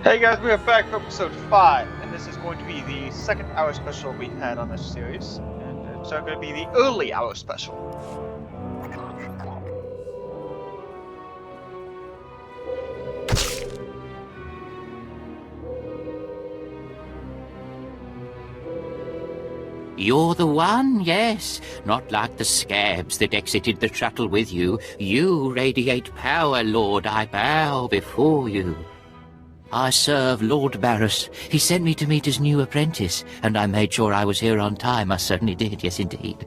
Hey guys, we are back for episode 5, and this is going to be the second hour special we had on this series, and it's going to be the early hour special. You're the one, yes. Not like the scabs that exited the shuttle with you. You radiate power, Lord. I bow before you. I serve Lord Barris. He sent me to meet his new apprentice, and I made sure I was here on time. I certainly did, yes indeed.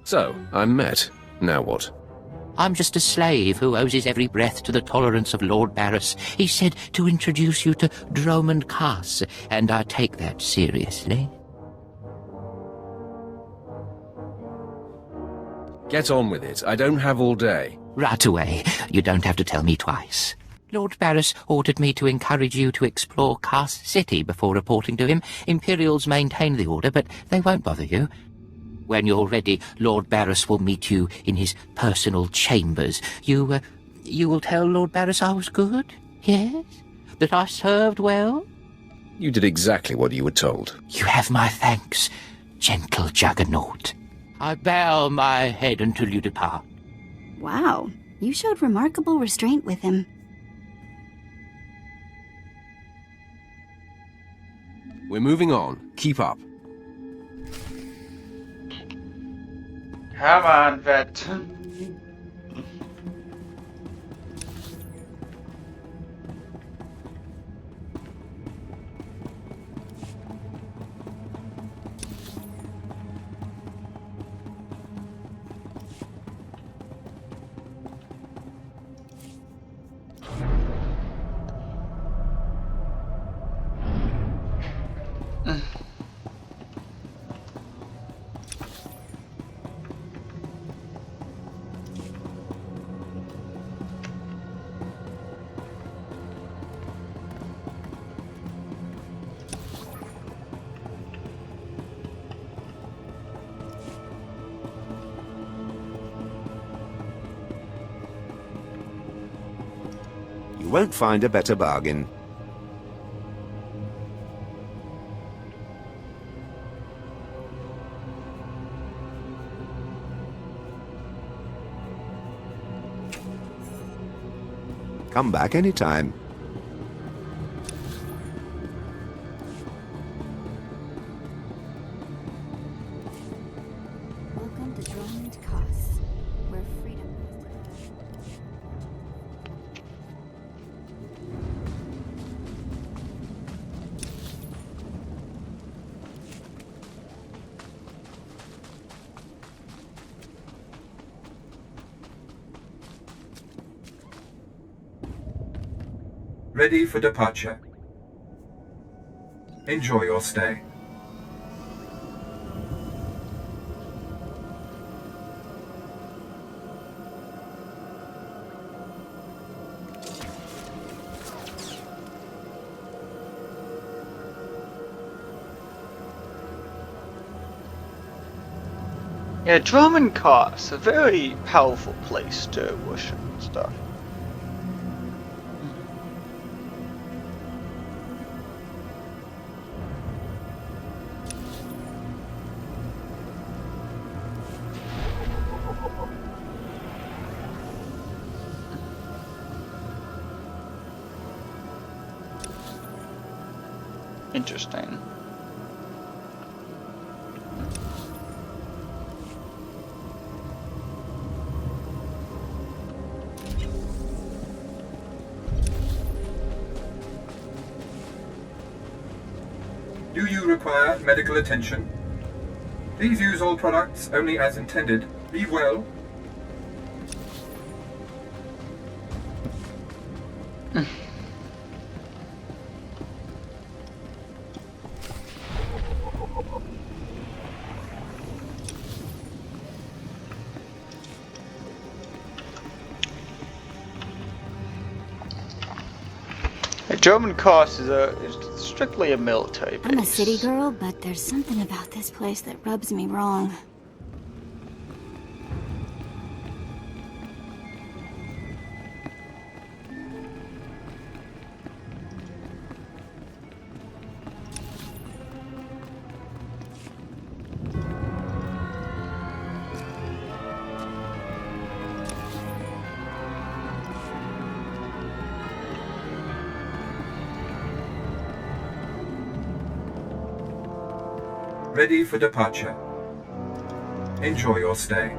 So, I'm met. Now what? I'm just a slave who owes his every breath to the tolerance of Lord Barris. He said to introduce you to Dromond Kaas, and I take that seriously. Get on with it. I don't have all day. Right away. You don't have to tell me twice. Lord Barris ordered me to encourage you to explore Kaas City before reporting to him. Imperials maintain the order, but they won't bother you. When you're ready, Lord Barris will meet you in his personal chambers. You will tell Lord Barris I was good? Yes? That I served well? You did exactly what you were told. You have my thanks, gentle Juggernaut. I bow my head until you depart. Wow, you showed remarkable restraint with him. We're moving on. Keep up. Come on, Vet. You won't find a better bargain. Come back anytime. Welcome to Dromond Kaas, where freedom is. Ready for departure. Enjoy your stay. Yeah, Dromond Kaas, a very powerful place to worship and stuff. Interesting. Do you require medical attention? Please use all products only as intended. Be well. German Cos is strictly a military base. I'm a city girl, but there's something about this place that rubs me wrong. Ready for departure. Enjoy your stay.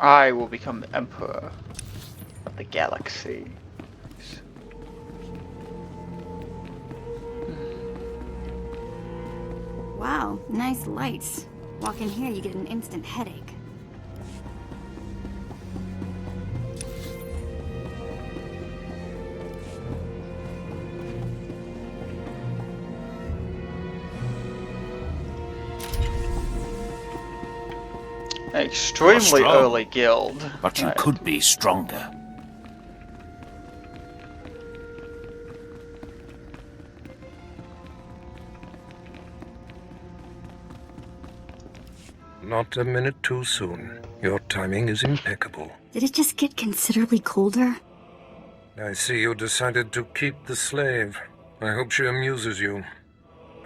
I will become the Emperor of the Galaxy. Wow, nice lights. Walk in here, you get an instant headache. Extremely strong. early guild. But you Right. could be stronger. Not a minute too soon. Your timing is impeccable. Did it just get considerably colder? I see you decided to keep the slave. I hope she amuses you.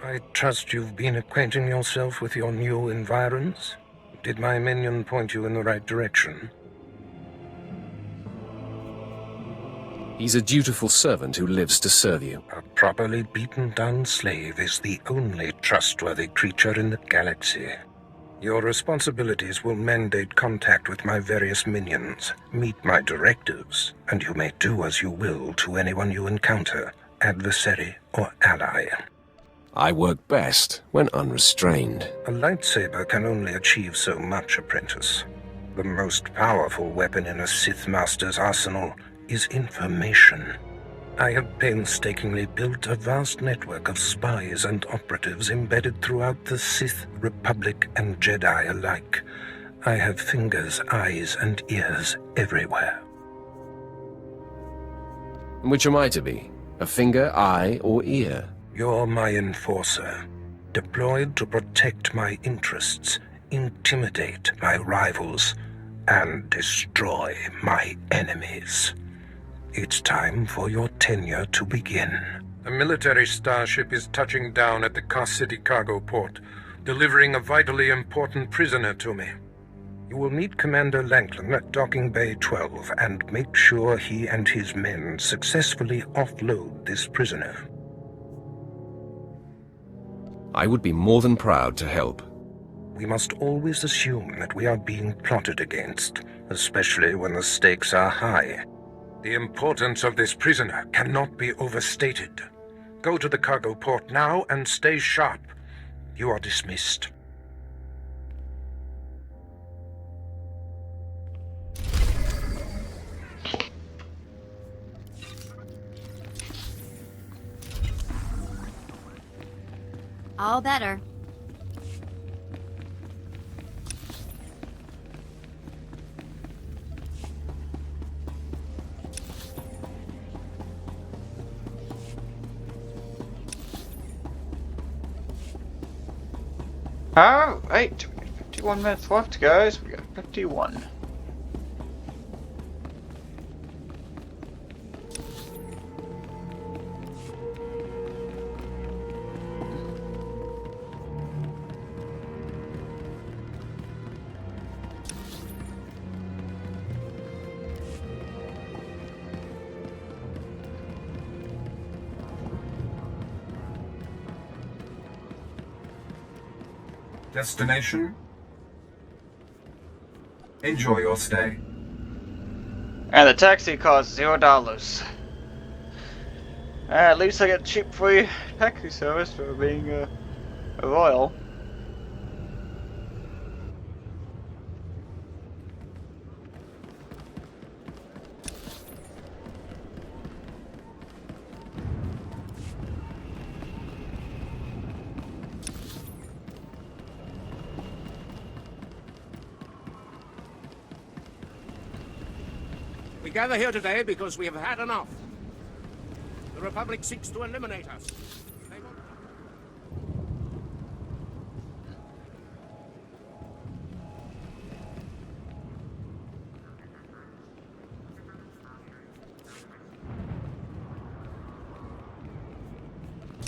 I trust you've been acquainting yourself with your new environs. Did my minion point you in the right direction? He's a dutiful servant who lives to serve you. A properly beaten-down slave is the only trustworthy creature in the galaxy. Your responsibilities will mandate contact with my various minions, meet my directives, and you may do as you will to anyone you encounter, adversary or ally. I work best when unrestrained. A lightsaber can only achieve so much, apprentice. The most powerful weapon in a Sith Master's arsenal is information. I have painstakingly built a vast network of spies and operatives embedded throughout the Sith, Republic, and Jedi alike. I have fingers, eyes, and ears everywhere. Which am I to be? A finger, eye, or ear? You're my enforcer, deployed to protect my interests, intimidate my rivals, and destroy my enemies. It's time for your tenure to begin. A military starship is touching down at the Cos City cargo port, delivering a vitally important prisoner to me. You will meet Commander Lanklin at Docking Bay 12 and make sure he and his men successfully offload this prisoner. I would be more than proud to help. We must always assume that we are being plotted against, especially when the stakes are high. The importance of this prisoner cannot be overstated. Go to the cargo port now and stay sharp. You are dismissed. All better. Oh, wait, we got 51 minutes left, guys. We got 51. Destination? Enjoy your stay. And the taxi costs $0. At least I get cheap free taxi service for being a royal. We gather here today because we have had enough. The Republic seeks to eliminate us. They want-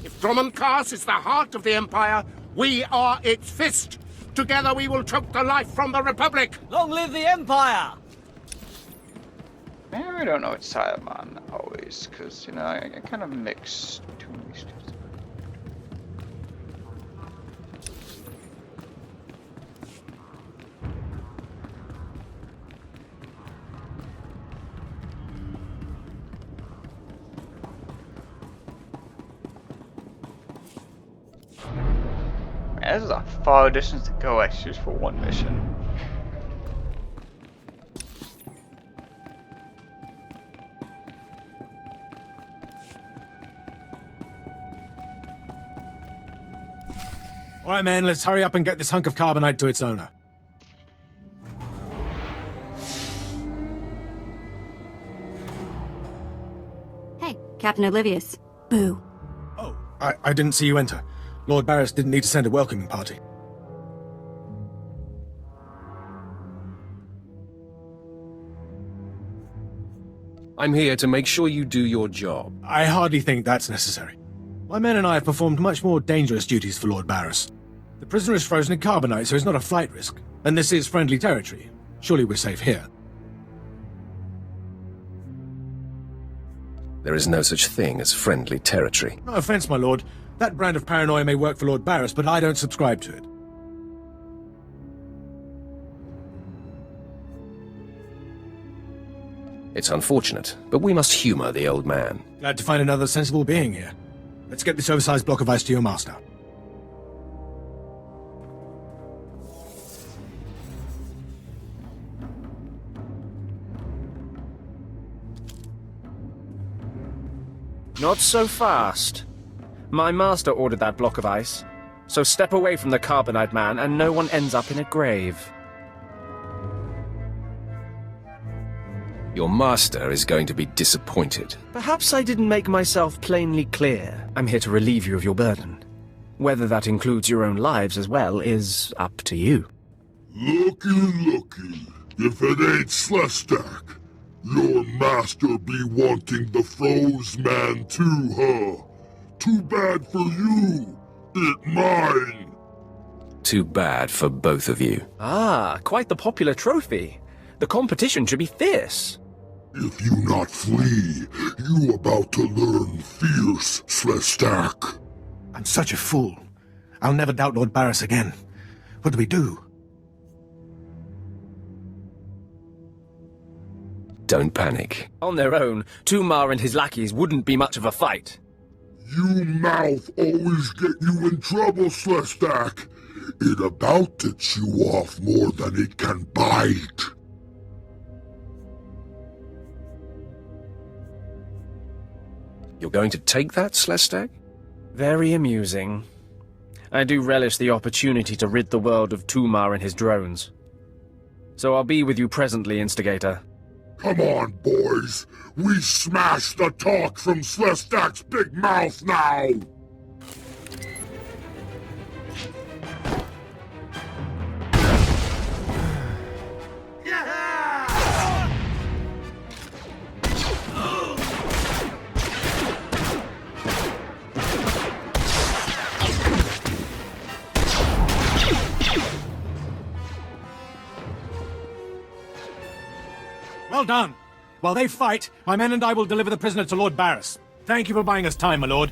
If Drummond Cast is the heart of the Empire, we are its fist. Together we will choke the life from the Republic. Long live the Empire! Man, I don't know what side I'm on always, because, you know, I kind of mix too many stuff. Man, this is a far distance to go, actually, just for one mission. All right, man, let's hurry up and get this hunk of carbonite to its owner. Hey, Captain Oblivious. Boo. Oh, I didn't see you enter. Lord Barris didn't need to send a welcoming party. I'm here to make sure you do your job. I hardly think that's necessary. My men and I have performed much more dangerous duties for Lord Barris. The prisoner is frozen in carbonite, so he's not a flight risk. And this is friendly territory. Surely we're safe here. There is no such thing as friendly territory. No offense, my lord. That brand of paranoia may work for Lord Barris, but I don't subscribe to it. It's unfortunate, but we must humor the old man. Glad to find another sensible being here. Let's get this oversized block of ice to your master. Not so fast. My master ordered that block of ice, so step away from the Carbonite Man and no one ends up in a grave. Your master is going to be disappointed. Perhaps I didn't make myself plainly clear. I'm here to relieve you of your burden. Whether that includes your own lives as well is up to you. Looky, if it ain't Slestak, your master be wanting the Froze Man too, huh? Too bad for you, it mine. Too bad for both of you. Ah, quite the popular trophy. The competition should be fierce. If you not flee, you about to learn fierce, Slestak. I'm such a fool. I'll never doubt Lord Barris again. What do we do? Don't panic. On their own, Tumar and his lackeys wouldn't be much of a fight. You mouth always get you in trouble, Slestak. It about to chew off more than it can bite. You're going to take that, Slestak? Very amusing. I do relish the opportunity to rid the world of Tumar and his drones. So I'll be with you presently, Instigator. Come on, boys. We smash the talk from Slestak's big mouth now! Well done. While they fight, my men and I will deliver the prisoner to Lord Barris. Thank you for buying us time, my lord.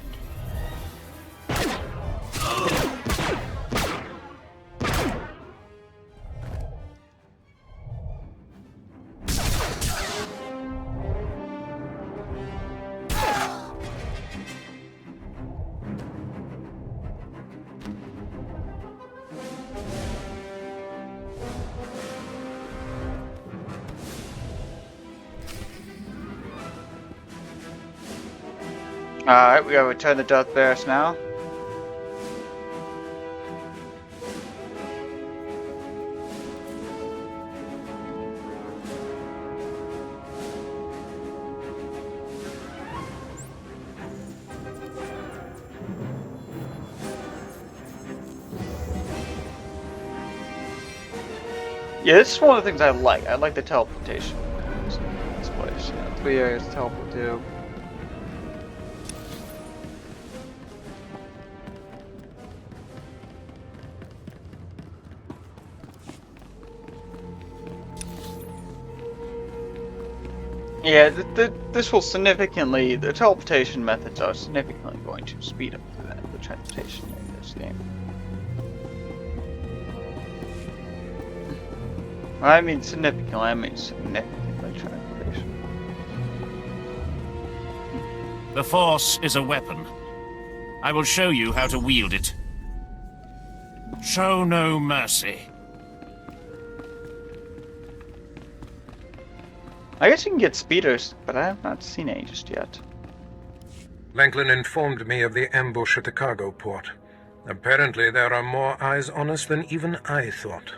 Alright, we gotta return the Darth Barris now. Yeah, this is one of the things I like. I like the teleportation. This place, yeah, 3 areas to teleport to. Yeah, this will significantly, the teleportation methods are significantly going to speed up the transportation in this game. When I mean significantly, I mean significantly transportation. The Force is a weapon. I will show you how to wield it. Show no mercy. I guess you can get speeders, but I have not seen any just yet. Langlin informed me of the ambush at the cargo port. Apparently there are more eyes on us than even I thought.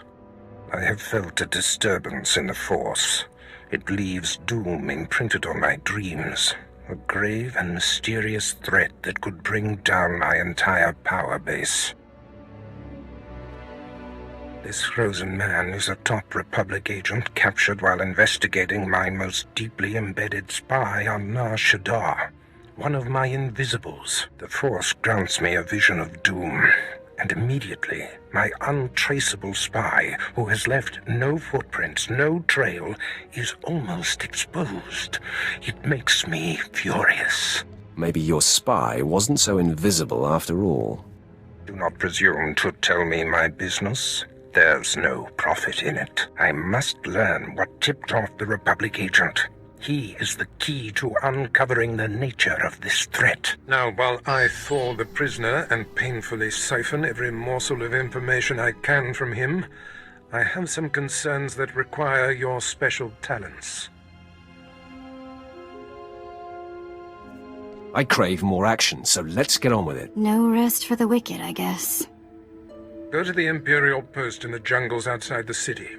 I have felt a disturbance in the Force. It leaves doom imprinted on my dreams. A grave and mysterious threat that could bring down my entire power base. This frozen man is a top Republic agent captured while investigating my most deeply embedded spy on Nar Shaddaa, one of my invisibles. The Force grants me a vision of doom, and immediately my untraceable spy, who has left no footprints, no trail, is almost exposed. It makes me furious. Maybe your spy wasn't so invisible after all. Do not presume to tell me my business. There's no profit in it. I must learn what tipped off the Republic agent. He is the key to uncovering the nature of this threat. Now, while I thaw the prisoner and painfully siphon every morsel of information I can from him, I have some concerns that require your special talents. I crave more action, so let's get on with it. No rest for the wicked, I guess. Go to the Imperial post in the jungles outside the city.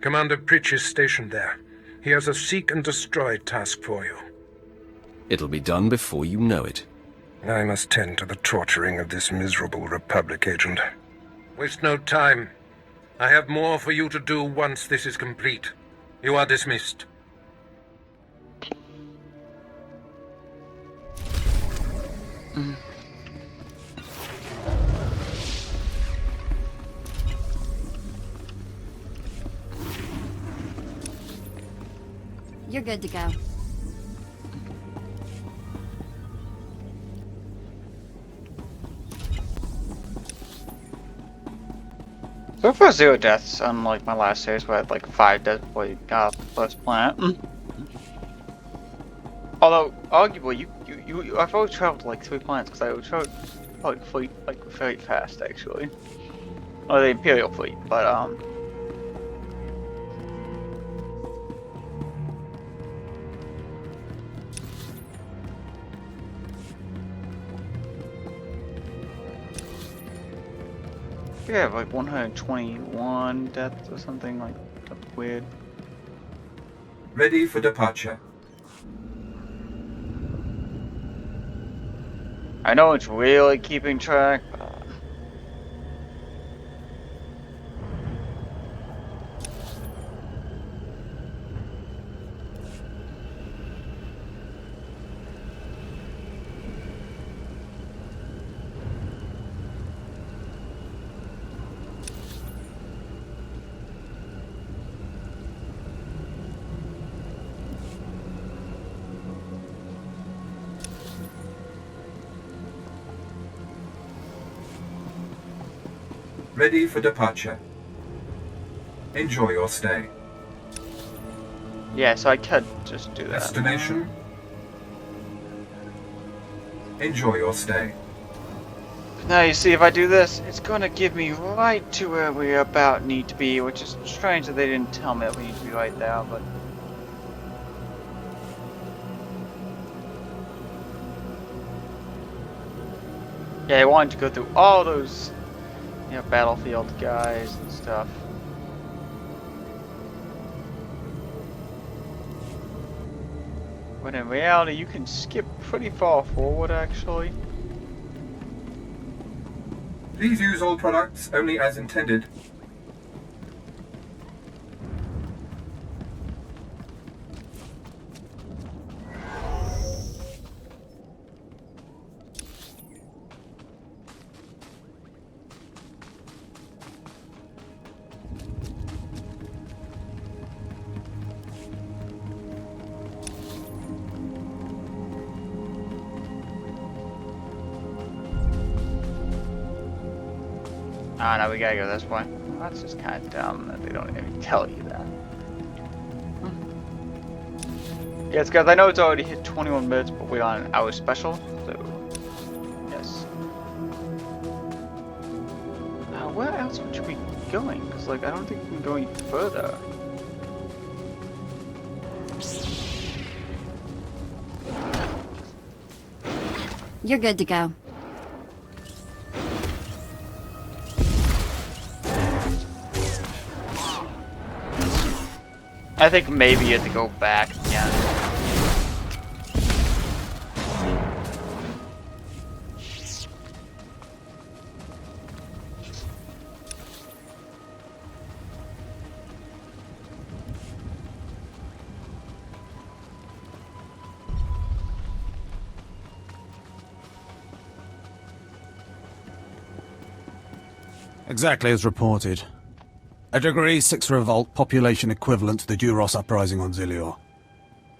Commander Pritch is stationed there. He has a seek and destroy task for you. It'll be done before you know it. I must tend to the torturing of this miserable Republic agent. Waste no time. I have more for you to do once this is complete. You are dismissed. You're good to go. So far, 0 deaths, unlike my last series where I had like 5 deaths before you got off the first planet. Although, arguably, I've always traveled to like 3 planets because I would travel like fleet like very fast actually. Or the Imperial fleet, but I have like 121 deaths or something like that's weird. Ready for departure. I know it's really keeping track, but Ready for departure. Enjoy your stay. yeah, so I could just do that. Destination. Enjoy your stay. Now you see, if I do this, it's going to give me right to where we about need to be, which is strange that they didn't tell me that we need to be right there, but Yeah, I wanted to go through all those, you know, battlefield guys and stuff. But in reality, you can skip pretty far forward, actually. Please use all products only as intended. Ah, no, we gotta go this way. Well, that's just kind of dumb that they don't even tell you that. Yes, guys, I know it's already hit 21 minutes, but we're on an hour special, so yes. Where else would you be going? Because, like, I don't think we can go any further. You're good to go. I think maybe you have to go back again. Exactly as reported. A Degree 6 revolt, population equivalent to the Duros uprising on Zilior.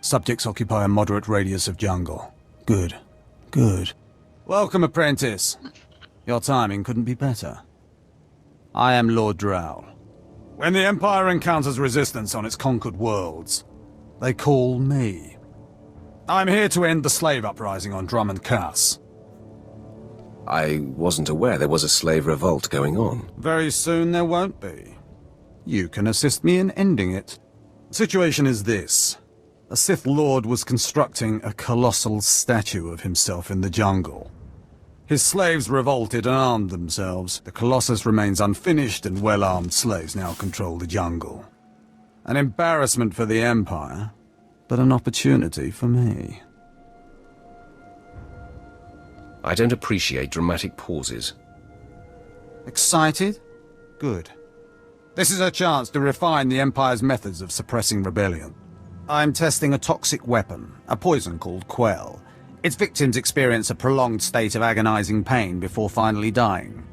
Subjects occupy a moderate radius of jungle. Good. Good. Welcome, apprentice. Your timing couldn't be better. I am Lord Drowl. When the Empire encounters resistance on its conquered worlds, they call me. I'm here to end the slave uprising on Drummond Cass. I wasn't aware there was a slave revolt going on. Very soon there won't be. You can assist me in ending it. The situation is this. A Sith Lord was constructing a colossal statue of himself in the jungle. His slaves revolted and armed themselves. The Colossus remains unfinished, and well-armed slaves now control the jungle. An embarrassment for the Empire, but an opportunity for me. I don't appreciate dramatic pauses. Excited? Good. This is a chance to refine the Empire's methods of suppressing rebellion. I'm testing a toxic weapon, a poison called Quell. Its victims experience a prolonged state of agonizing pain before finally dying.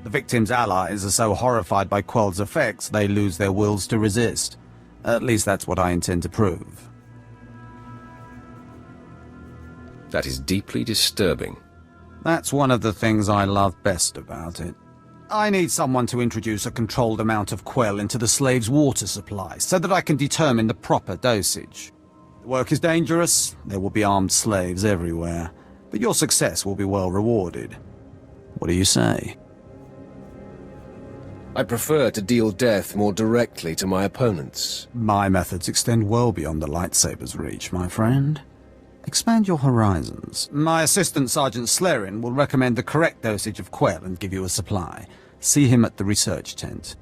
The victims' allies are so horrified by Quell's effects they lose their wills to resist. At least that's what I intend to prove. That is deeply disturbing. That's one of the things I love best about it. I need someone to introduce a controlled amount of Quell into the slaves' water supply, so that I can determine the proper dosage. The work is dangerous, there will be armed slaves everywhere, but your success will be well rewarded. What do you say? I prefer to deal death more directly to my opponents. My methods extend well beyond the lightsaber's reach, my friend. Expand your horizons. My assistant, Sergeant Slerin, will recommend the correct dosage of Quell and give you a supply. See him at the research tent.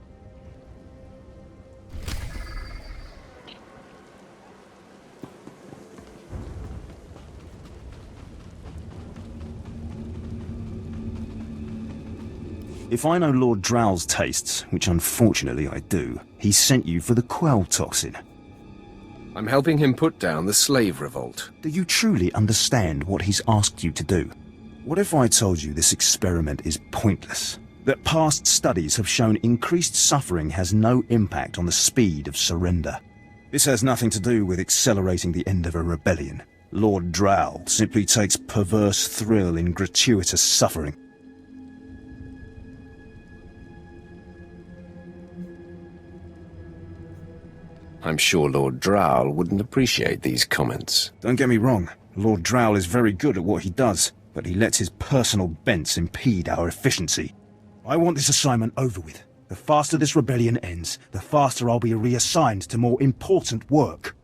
If I know Lord Drowl's tastes, which unfortunately I do, he sent you for the Quell toxin. I'm helping him put down the slave revolt. Do you truly understand what he's asked you to do? What if I told you this experiment is pointless? That past studies have shown increased suffering has no impact on the speed of surrender? This has nothing to do with accelerating the end of a rebellion. Lord Drowl simply takes perverse thrill in gratuitous suffering. I'm sure Lord Drowl wouldn't appreciate these comments. Don't get me wrong, Lord Drowl is very good at what he does, but he lets his personal bents impede our efficiency. I want this assignment over with. The faster this rebellion ends, the faster I'll be reassigned to more important work.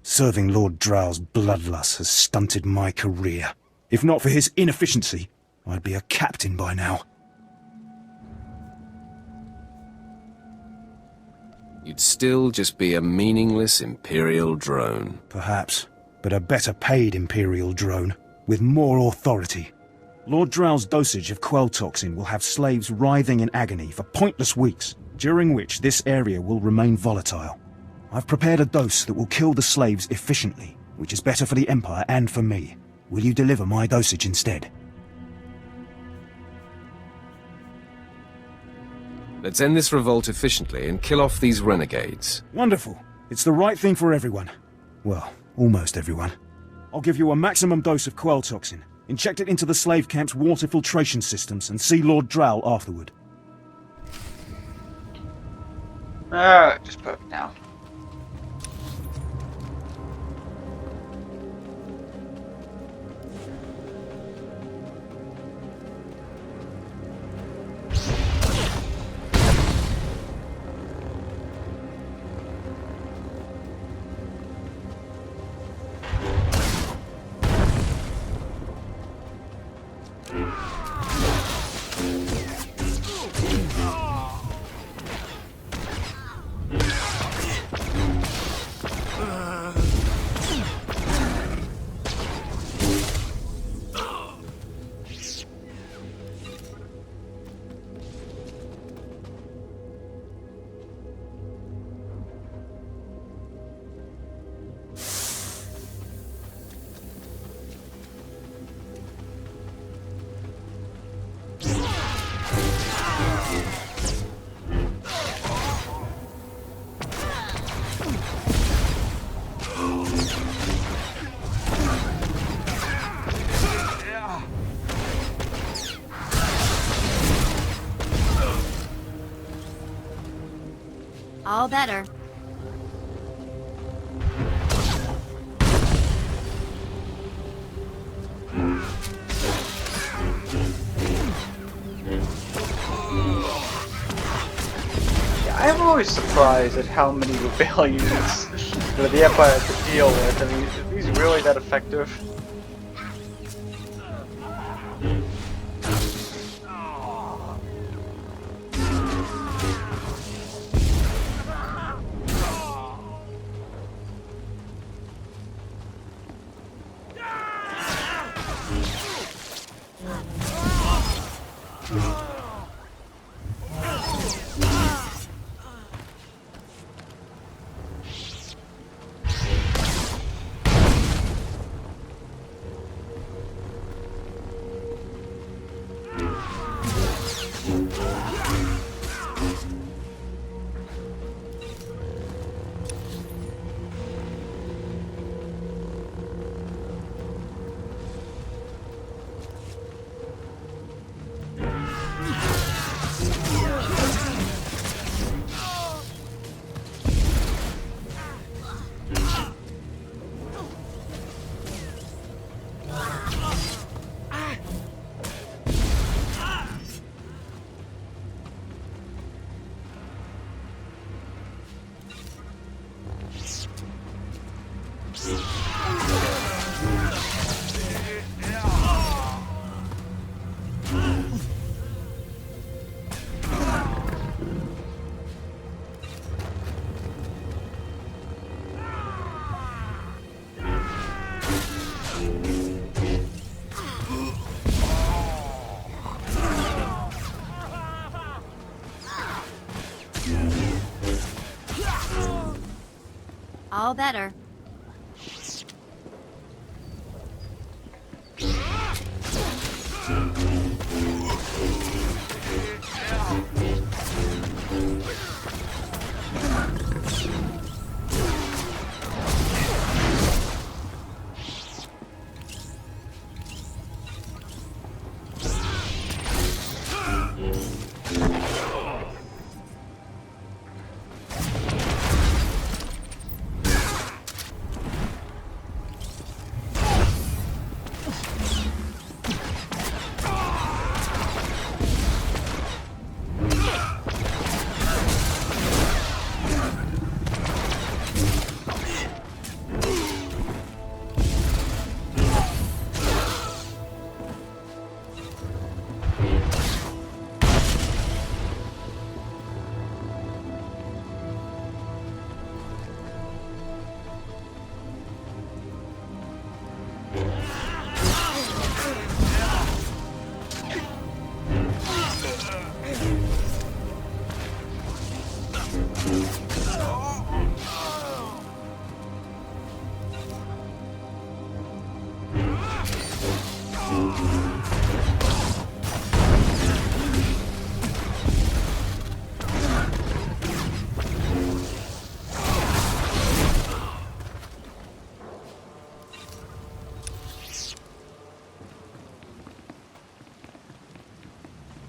Serving Lord Drowl's bloodlust has stunted my career. If not for his inefficiency, I'd be a captain by now. You'd still just be a meaningless Imperial drone. Perhaps, but a better paid Imperial drone, with more authority. Lord Drow's dosage of Quell toxin will have slaves writhing in agony for pointless weeks, during which this area will remain volatile. I've prepared a dose that will kill the slaves efficiently, which is better for the Empire and for me. Will you deliver my dosage instead? Let's end this revolt efficiently and kill off these renegades. Wonderful. It's the right thing for everyone. Well, almost everyone. I'll give you a maximum dose of Quell toxin. Inject it into the slave camp's water filtration systems and see Lord Drow afterward. Just perfect now. All better. I'm always surprised at how many rebellions that the Empire has to deal with. I mean, are these really that effective? All better.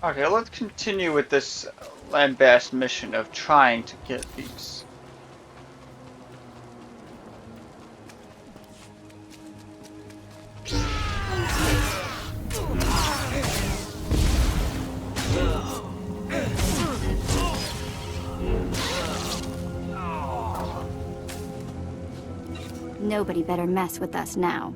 Okay, let's continue with this lambast mission of trying to get these. Nobody better mess with us now.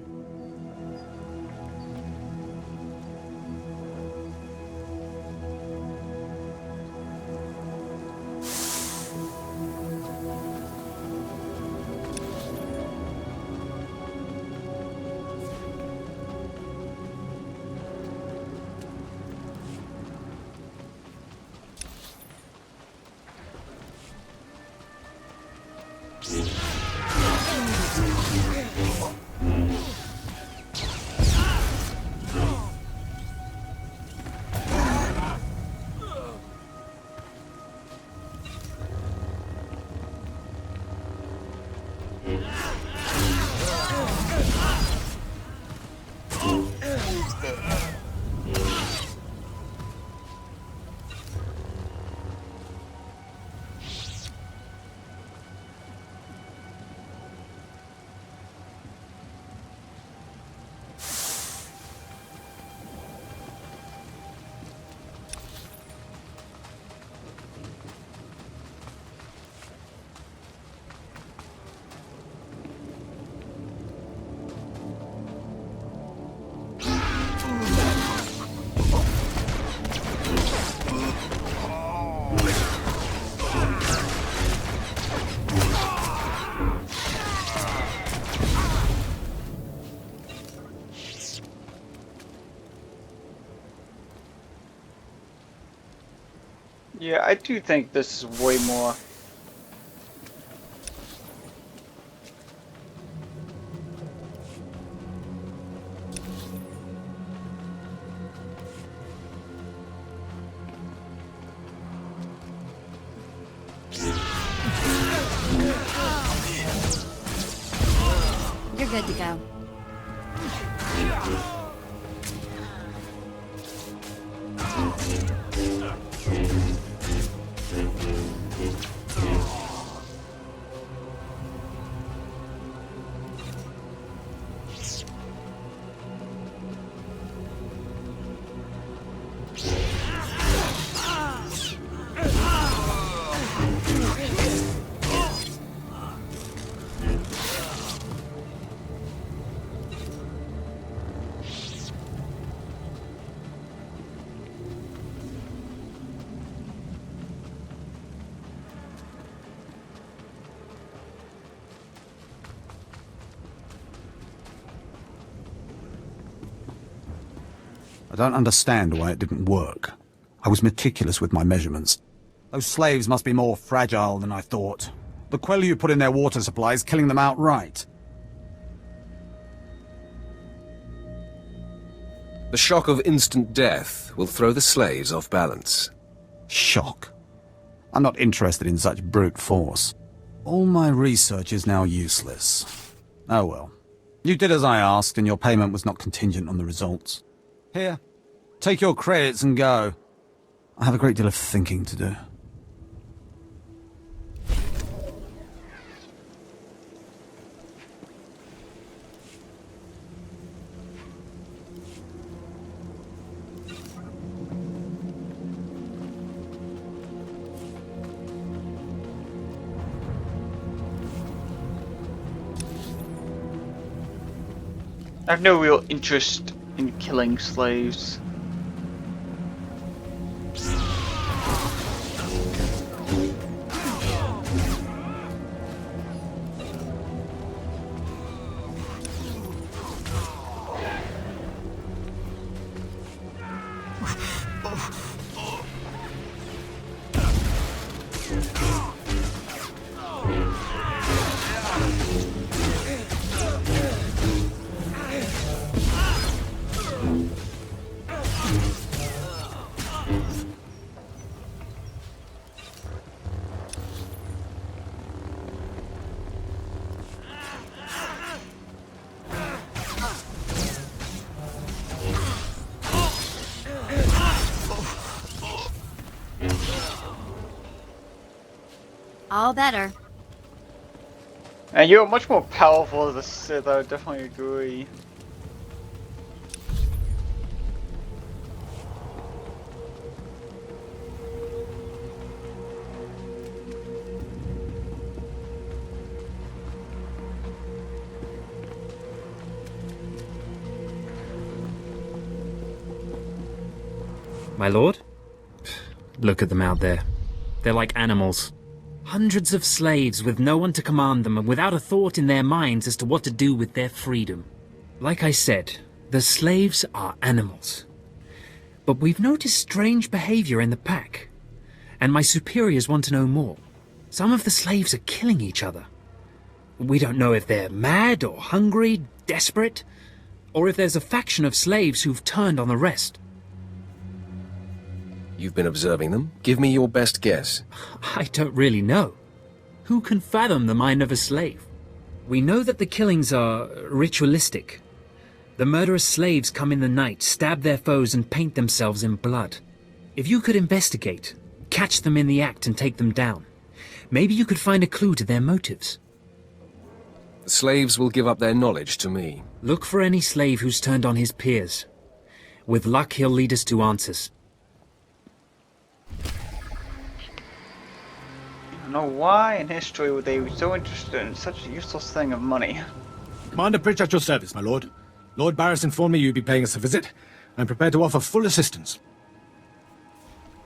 Yeah, I do think this is way more. You're good to go. I don't understand why it didn't work. I was meticulous with my measurements. Those slaves must be more fragile than I thought. The Quel'u put in their water supply is killing them outright. The shock of instant death will throw the slaves off balance. Shock? I'm not interested in such brute force. All my research is now useless. Oh well. You did as I asked, and your payment was not contingent on the results. Here, take your credits and go. I have a great deal of thinking to do. I have no real interest in killing slaves. All better. And you're much more powerful as a Sith, I would definitely agree. My lord? Look at them out there. They're like animals. Hundreds of slaves with no one to command them and without a thought in their minds as to what to do with their freedom. Like I said, the slaves are animals. But we've noticed strange behavior in the pack. And my superiors want to know more. Some of the slaves are killing each other. We don't know if they're mad or hungry, desperate, or if there's a faction of slaves who've turned on the rest. You've been observing them? Give me your best guess. I don't really know. Who can fathom the mind of a slave? We know that the killings are ritualistic. The murderous slaves come in the night, stab their foes and paint themselves in blood. If you could investigate, catch them in the act and take them down, maybe you could find a clue to their motives. The slaves will give up their knowledge to me. Look for any slave who's turned on his peers. With luck, he'll lead us to answers. I don't know why in history would they be so interested in such a useless thing of money. Commander Pritch at your service, my lord. Lord Barris informed me you'd be paying us a visit. I'm prepared to offer full assistance.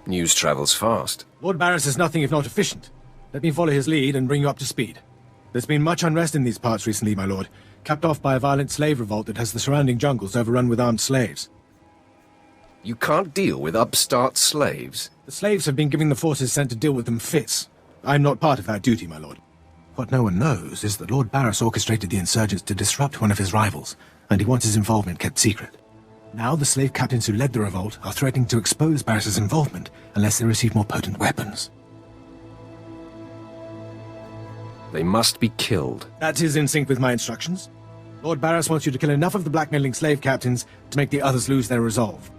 News travels fast. Lord Barris is nothing if not efficient. Let me follow his lead and bring you up to speed. There's been much unrest in these parts recently, my lord, capped off by a violent slave revolt that has the surrounding jungles overrun with armed slaves. You can't deal with upstart slaves? The slaves have been giving the forces sent to deal with them fits. I'm not part of that duty, my lord. What no one knows is that Lord Barris orchestrated the insurgents to disrupt one of his rivals, and he wants his involvement kept secret. Now the slave captains who led the revolt are threatening to expose Barris's involvement unless they receive more potent weapons. They must be killed. That is in sync with my instructions. Lord Barris wants you to kill enough of the blackmailing slave captains to make the others lose their resolve.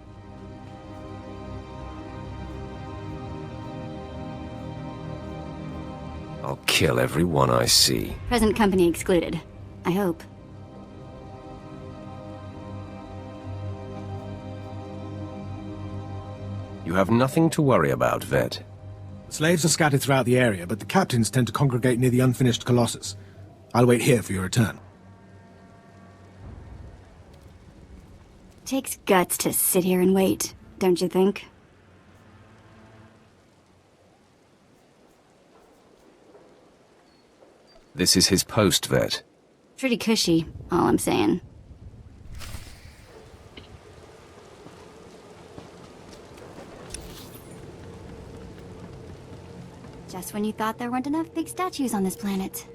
I'll kill every one I see. Present company excluded. I hope. You have nothing to worry about, Vet. The slaves are scattered throughout the area, but the captains tend to congregate near the unfinished Colossus. I'll wait here for your return. Takes guts to sit here and wait, don't you think? This is his post, Vet. Pretty cushy, all I'm saying. Just when you thought there weren't enough big statues on this planet.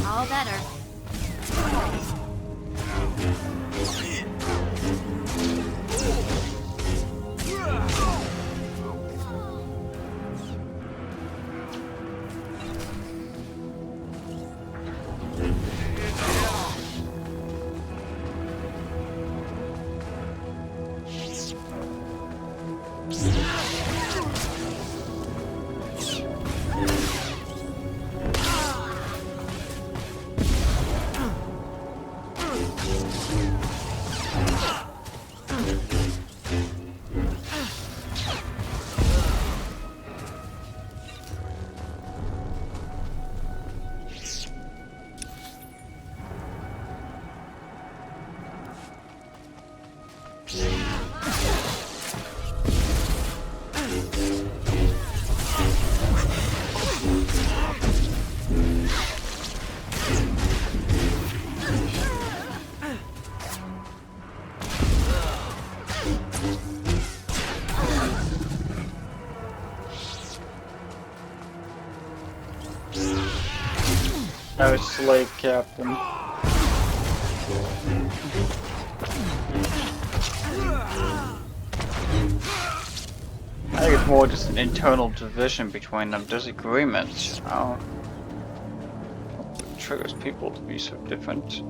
All better. No slave captain. I think it's more just an internal division between them, disagreements. I don't know what triggers people to be so different.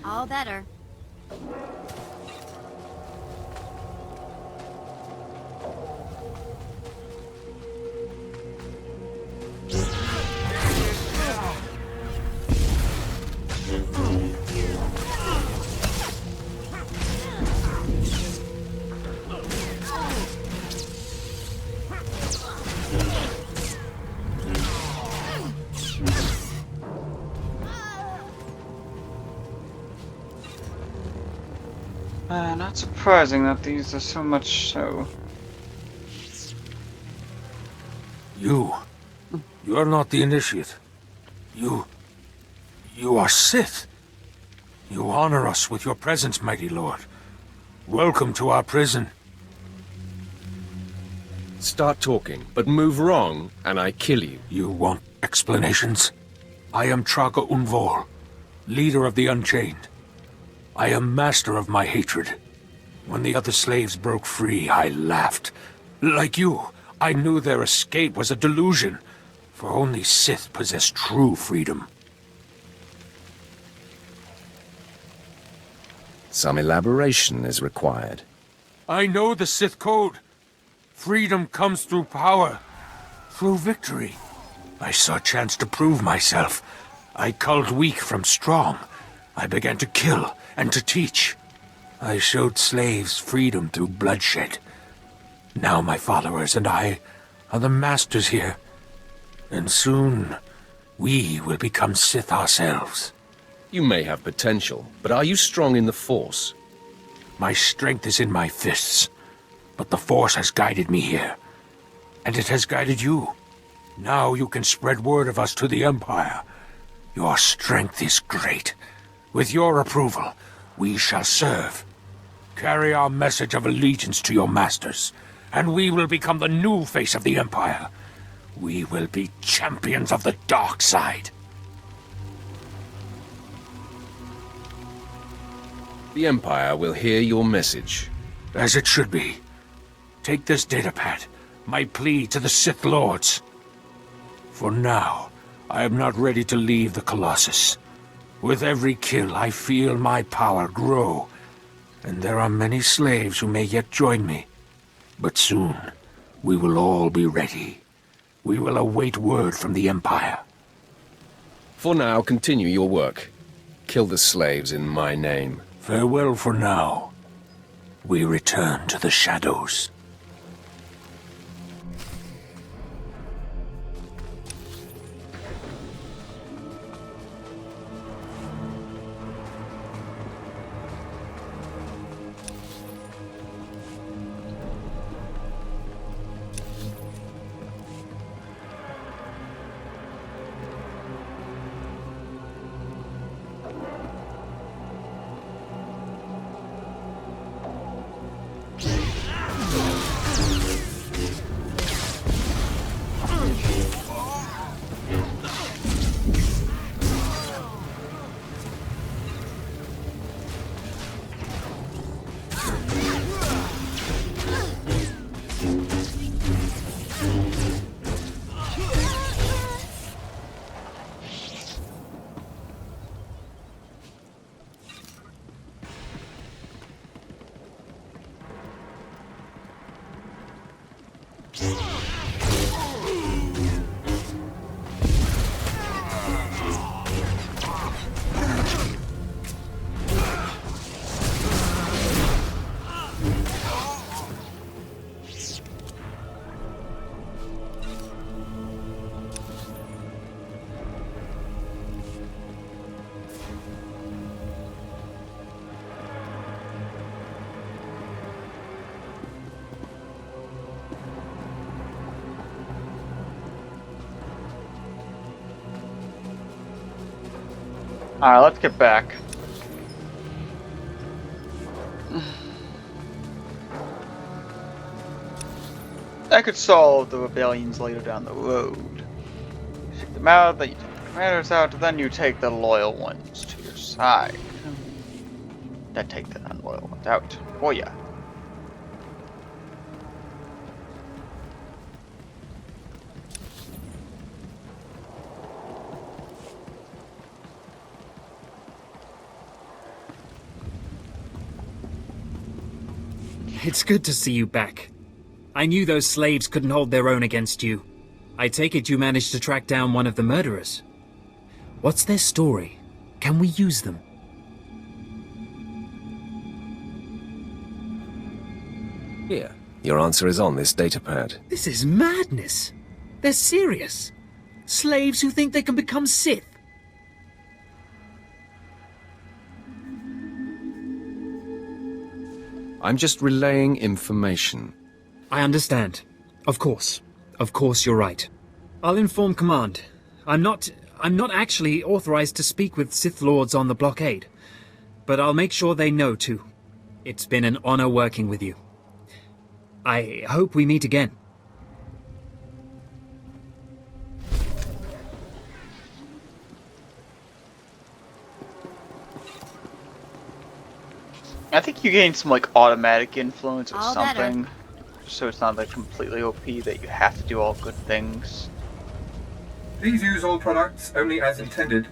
All better. Not surprising that these are so much so. You are not the initiate. You are Sith. You honor us with your presence, mighty lord. Welcome to our prison. Start talking, but move wrong, and I kill you. You want explanations? I am Traga Unvol, leader of the Unchained. I am master of my hatred. When the other slaves broke free, I laughed. Like you, I knew their escape was a delusion, for only Sith possess true freedom. Some elaboration is required. I know the Sith code. Freedom comes through power, through victory. I saw a chance to prove myself. I culled weak from strong. I began to kill and to teach. I showed slaves freedom through bloodshed. Now my followers and I are the masters here. And soon, we will become Sith ourselves. You may have potential, but are you strong in the Force? My strength is in my fists, but the Force has guided me here. And it has guided you. Now you can spread word of us to the Empire. Your strength is great. With your approval, we shall serve. Carry our message of allegiance to your masters, and we will become the new face of the Empire. We will be champions of the dark side. The Empire will hear your message. As it should be. Take this datapad, my plea to the Sith Lords. For now, I am not ready to leave the Colossus. With every kill, I feel my power grow, and there are many slaves who may yet join me. But soon, we will all be ready. We will await word from the Empire. For now, continue your work. Kill the slaves in my name. Farewell for now. We return to the shadows. Alright, let's get back. That could solve the rebellions later down the road. You take them out, then you take the commanders out, then you take the loyal ones to your side. Then take the unloyal ones out for ya. It's good to see you back. I knew those slaves couldn't hold their own against you. I take it you managed to track down one of the murderers. What's their story? Can we use them? Here, your answer is on this datapad. This is madness. They're serious. Slaves who think they can become Sith. I'm just relaying information. I understand. Of course. Of course you're right. I'll inform Command. I'm not actually authorized to speak with Sith Lords on the blockade. But I'll make sure they know too. It's been an honor working with you. I hope we meet again. I think you gain some like automatic influence or All something. better. So it's not like completely OP that you have to do all good things. Please use all products only as intended.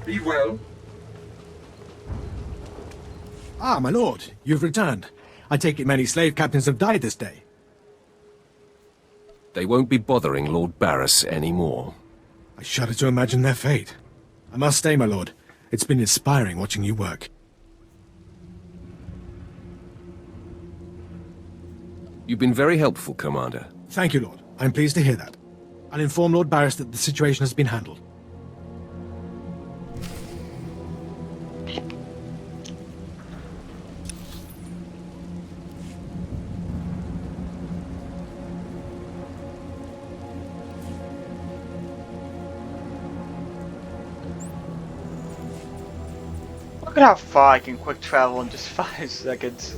Be well. Ah, my lord, you've returned. I take it many slave captains have died this day. They won't be bothering Lord Barris anymore. I shudder to imagine their fate. I must stay, my lord. It's been inspiring watching you work. You've been very helpful, Commander. Thank you, Lord. I'm pleased to hear that. I'll inform Lord Barris that the situation has been handled. Look at how far I can quick travel in just 5 seconds.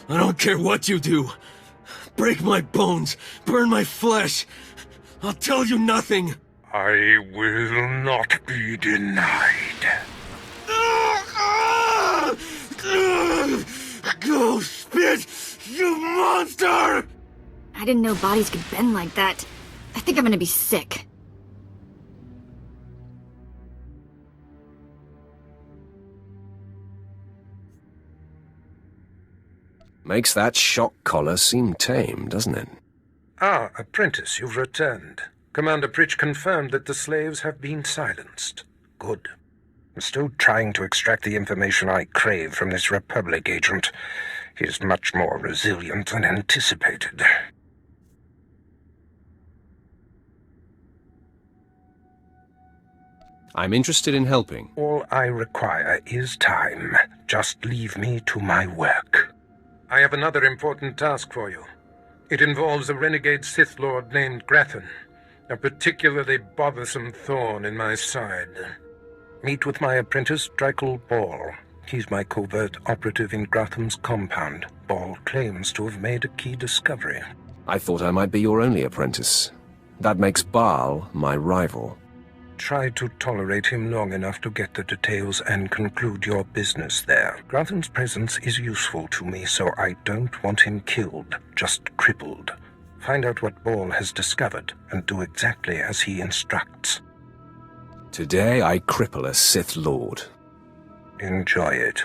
I don't care what you do. Break my bones, burn my flesh. I'll tell you nothing. I will not be denied. Go spit, you monster! I didn't know bodies could bend like that. I think I'm gonna be sick. Makes that shock collar seem tame, doesn't it? Ah, apprentice, you've returned. Commander Pritch confirmed that the slaves have been silenced. Good. I'm still trying to extract the information I crave from this Republic agent. He's much more resilient than anticipated. I'm interested in helping. All I require is time. Just leave me to my work. I have another important task for you. It involves a renegade Sith Lord named Grathan, a particularly bothersome thorn in my side. Meet with my apprentice, Drykel Ball. He's my covert operative in Grathan's compound. Ball claims to have made a key discovery. I thought I might be your only apprentice. That makes Baal my rival. Try to tolerate him long enough to get the details and conclude your business there. Grathan's presence is useful to me, so I don't want him killed, just crippled. Find out what Ball has discovered and do exactly as he instructs. Today I cripple a Sith Lord. Enjoy it.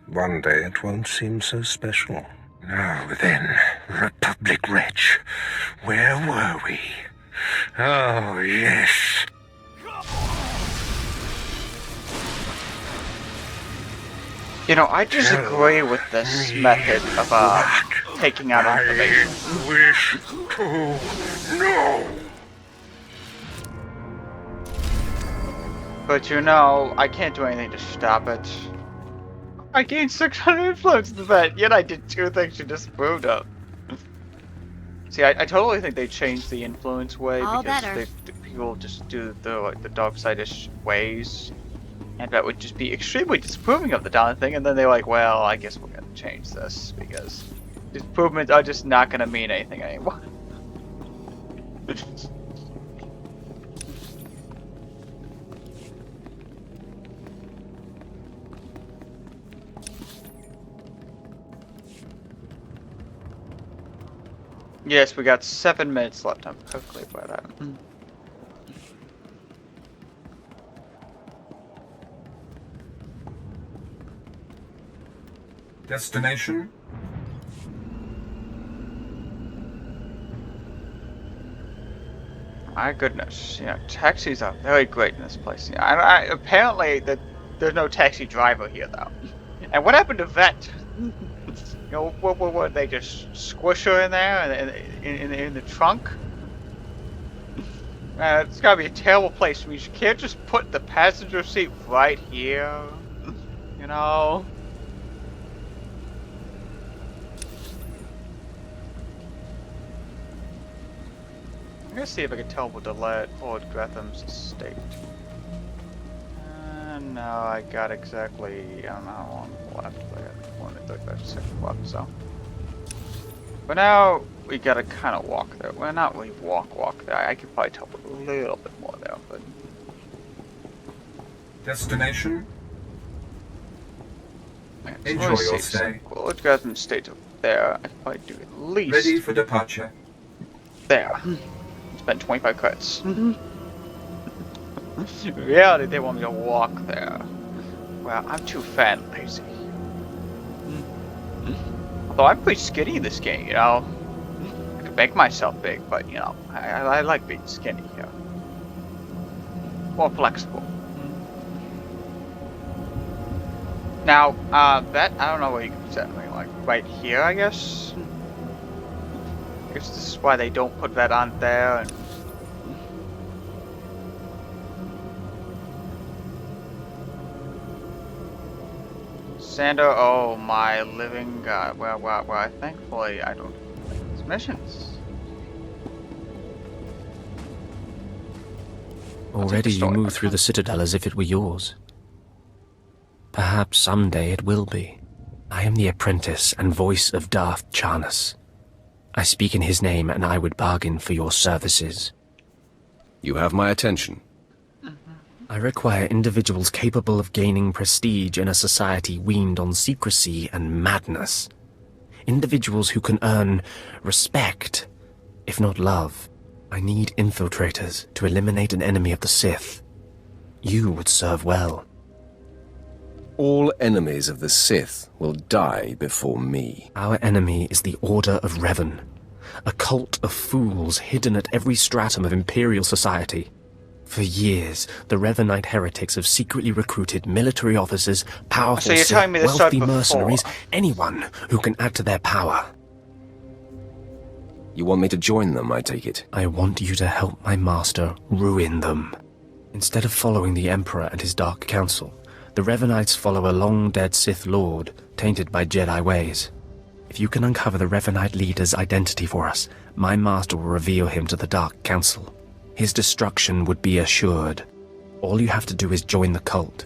One day it won't seem so special. Now then, Republic Wretch, where were we? Oh, yes. You know, I disagree with this method of taking out information. I wish to know. But you know, I can't do anything to stop it. I gained 600 influence in the event, yet I did 2 things you disapproved of. See, I totally think they changed the influence way because people just do the dark side-ish ways. And that would just be extremely disapproving of the darn thing, and then they're like, well, I guess we're gonna change this, because disapprovements are just not gonna mean anything anymore. Yes, we got 7 minutes left. I'm perfectly aware of that. Destination? My goodness, you know, taxis are very great in this place. You know, apparently, there's no taxi driver here, though. And what happened to Vet? You know, what they just squish her in there in the trunk? It's gotta be a terrible place. I mean, you can't just put the passenger seat right here, you know? I'm gonna see if I can teleport to Lord Gretham's estate. No, I got exactly, I don't know how long left. I got 135 seconds left, so. But now, we gotta kind of walk there. Well, not really walk there. I could probably teleport a little bit more there, but. Destination? Man, Enjoy your stay. Lord Gretham's estate up there. I could probably do at least. Ready for departure. There. Spent 25 credits. In reality, they want me to walk there. Well, I'm too fat and lazy. Although I'm pretty skinny in this game, you know. I could make myself big, but you know, I like being skinny here. More flexible. Now, that I don't know where you can set me, like right here, I guess. I guess this is why they don't put that on there. And Sander, oh my living god. Well, thankfully I don't make these missions. Already you move through the Citadel as if it were yours. Perhaps someday it will be. I am the apprentice and voice of Darth Charnas. I speak in his name, and I would bargain for your services. You have my attention. I require individuals capable of gaining prestige in a society weaned on secrecy and madness. Individuals who can earn respect, if not love. I need infiltrators to eliminate an enemy of the Sith. You would serve well. All enemies of the Sith will die before me. Our enemy is the Order of Revan, a cult of fools hidden at every stratum of Imperial society. For years, the Revanite heretics have secretly recruited military officers, powerful Sith, wealthy mercenaries, anyone who can add to their power. You want me to join them, I take it? I want you to help my master ruin them. Instead of following the Emperor and his Dark Council, the Revanites follow a long-dead Sith Lord, tainted by Jedi ways. If you can uncover the Revanite leader's identity for us, my master will reveal him to the Dark Council. His destruction would be assured. All you have to do is join the cult.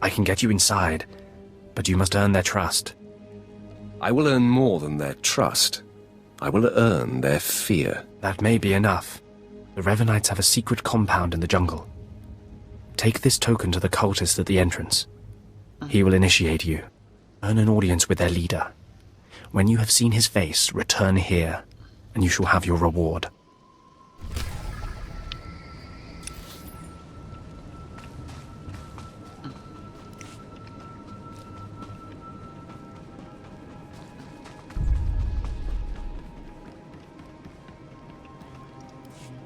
I can get you inside, but you must earn their trust. I will earn more than their trust. I will earn their fear. That may be enough. The Revanites have a secret compound in the jungle. Take this token to the cultist at the entrance. He will initiate you. Earn an audience with their leader. When you have seen his face, return here, and you shall have your reward.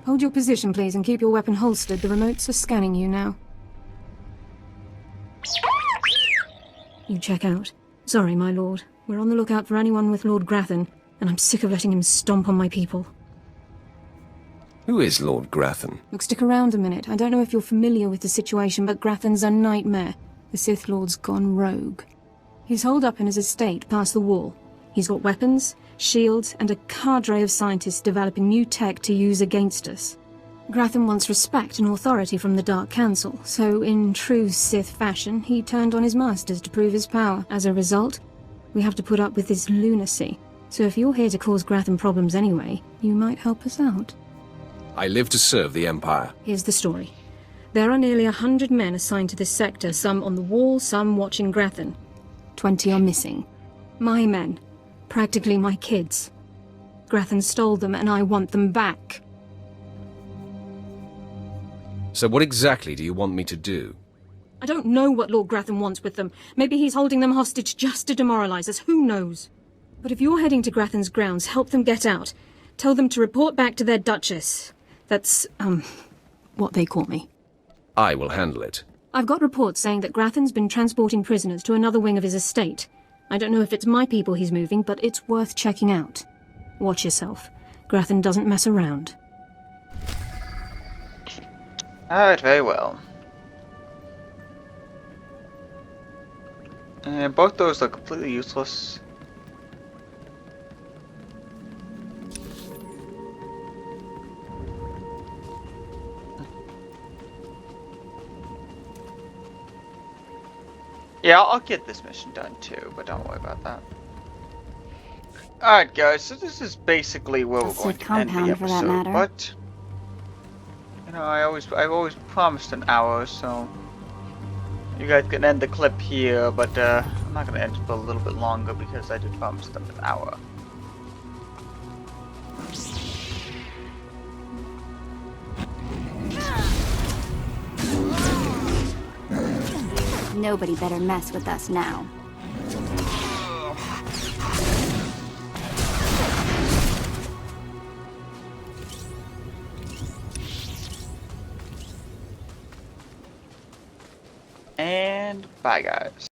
Hold your position, please, and keep your weapon holstered. The remotes are scanning you now. You check out. Sorry, my lord. We're on the lookout for anyone with Lord Grathan, and I'm sick of letting him stomp on my people. Who is Lord Grathan? Look, stick around a minute. I don't know if you're familiar with the situation, but Grathan's a nightmare. The Sith Lord's gone rogue. He's holed up in his estate past the wall. He's got weapons, shields, and a cadre of scientists developing new tech to use against us. Grathan wants respect and authority from the Dark Council, so in true Sith fashion, he turned on his masters to prove his power. As a result, we have to put up with this lunacy. So if you're here to cause Grathan problems anyway, you might help us out. I live to serve the Empire. Here's the story. There are nearly 100 men assigned to this sector, some on the wall, some watching Grathan. 20 are missing. My men. Practically my kids. Grathan stole them, and I want them back. So what exactly do you want me to do? I don't know what Lord Grathan wants with them. Maybe he's holding them hostage just to demoralize us. Who knows? But if you're heading to Grathan's grounds, help them get out. Tell them to report back to their Duchess. That's, what they call me. I will handle it. I've got reports saying that Grathan's been transporting prisoners to another wing of his estate. I don't know if it's my people he's moving, but it's worth checking out. Watch yourself. Grathan doesn't mess around. Alright, very well. And both those look completely useless. Yeah, I'll get this mission done too, but don't worry about that. Alright guys, so this is basically where we're going to end the compound, for that episode, matter. but you know, I've always promised an hour, so you guys can end the clip here, but I'm not gonna end it for a little bit longer because I did promise them an hour. Nobody better mess with us now. And bye guys.